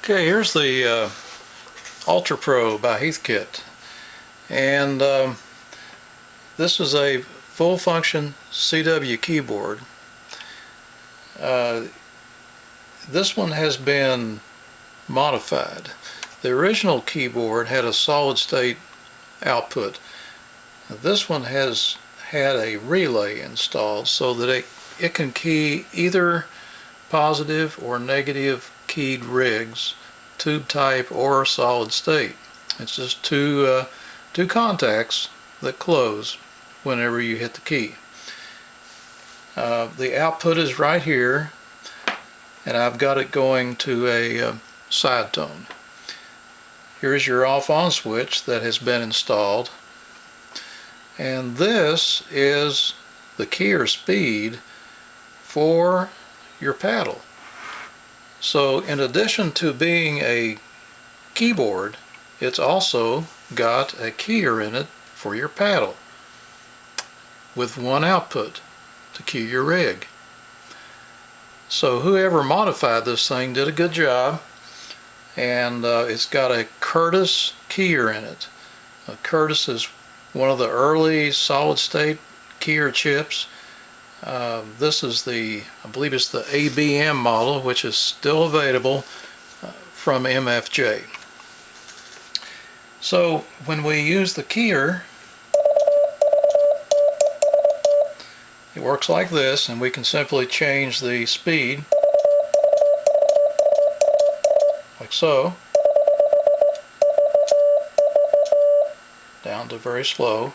Okay, here's the Ultrapro by Heathkit, and this is a full function CW keyboard. This one has been modified. The original keyboard had a solid state output. This one has had a relay installed so that it can key either positive or negative keyed rigs, tube type or solid state. It's just two contacts that close whenever you hit the key. The output is right here, and I've got it going to a side tone. Here's your off-on switch that has been installed, and this is the key or speed for your paddle. So in addition to being a keyboard, it's also got a keyer in it for your paddle with one output to key your rig. So whoever modified this thing did a good job, and it's got a Curtis keyer in it. Curtis is one of the early solid state keyer chips. This is I believe it's the ABM model, which is still available from MFJ. So when we use the keyer, it works like this, and we can simply change the speed, like so, down to very slow,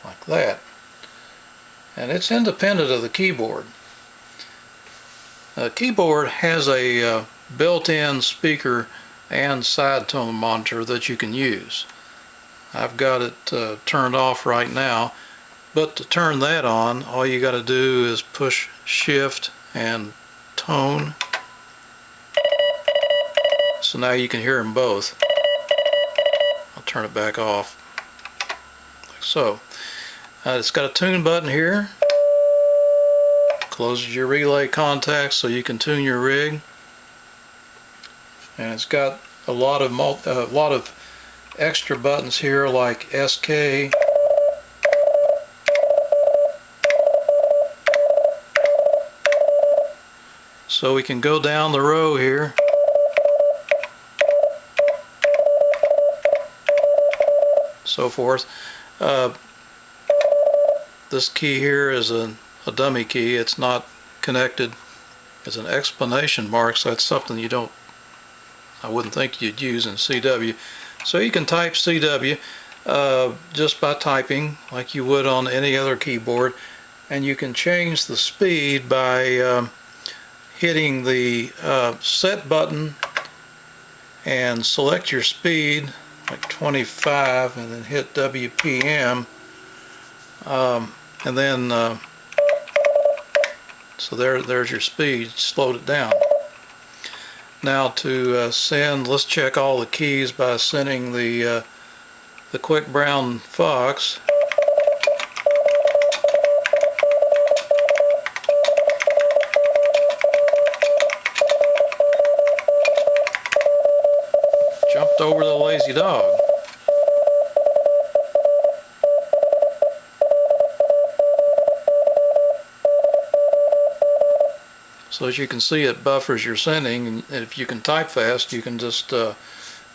like that. And it's independent of the keyboard. The keyboard has a built-in speaker and side tone monitor that you can use. I've got it turned off right now, but to turn that on, all you got to do is push shift and tone. So now you can hear them both. I'll turn it back off, like so. It's got a tune button here. Closes your relay contacts so you can tune your rig. And it's got a lot of extra buttons here, like SK, so we can go down the row here. So forth. This key here is a dummy key. It's not connected. It's an exclamation mark, so that's something I wouldn't think you'd use in CW. So you can type CW just by typing like you would on any other keyboard, and you can change the speed by hitting the set button and select your speed, like 25, and then hit WPM. And then so there's your speed. Slowed it down. Now to send, let's check all the keys by sending the quick brown fox. Jumped over the lazy dog. So as you can see, it buffers your sending, and if you can type fast, you can just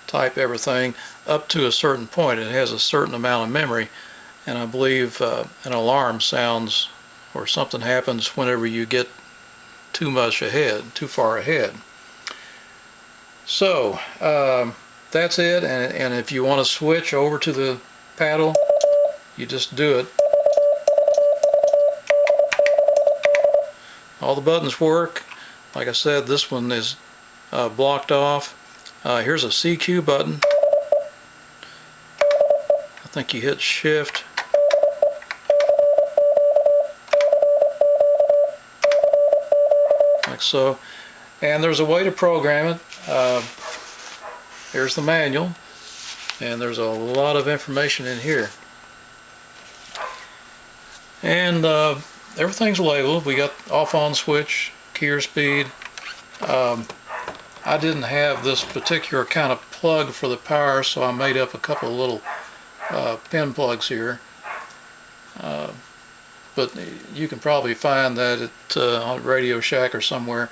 type everything up to a certain point. It has a certain amount of memory, and I believe an alarm sounds or something happens whenever you get too far ahead. So that's it, and if you want to switch over to the paddle, you just do it. All the buttons work. Like I said, this one is blocked off. Here's a CQ button. I think you hit shift. Like so. And there's a way to program it. Here's the manual. And there's a lot of information in here. And everything's labeled. We got off-on switch, keyer speed, I didn't have this particular kind of plug for the power, so I made up a couple of little pin plugs here. But you can probably find that at on Radio Shack or somewhere.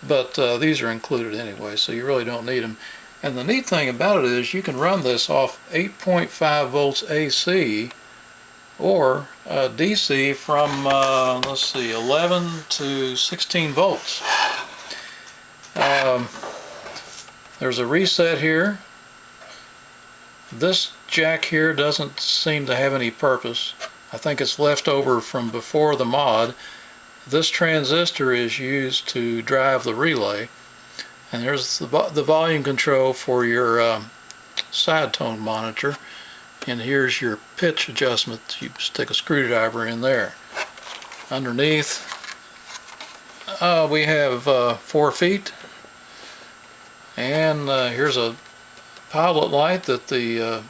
But these are included anyway, so you really don't need them. And the neat thing about it is you can run this off 8.5 volts AC or DC from, let's see, 11 to 16 volts. There's a reset here. This jack here doesn't seem to have any purpose. I think it's left over from before the mod. This transistor is used to drive the relay. And there's the volume control for your side tone monitor. And here's your pitch adjustment. You stick a screwdriver in there. Underneath, we have 4 feet. And here's a pilot light that the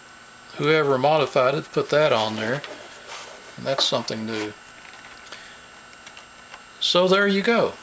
whoever modified it put that on there. And that's something new. So there you go.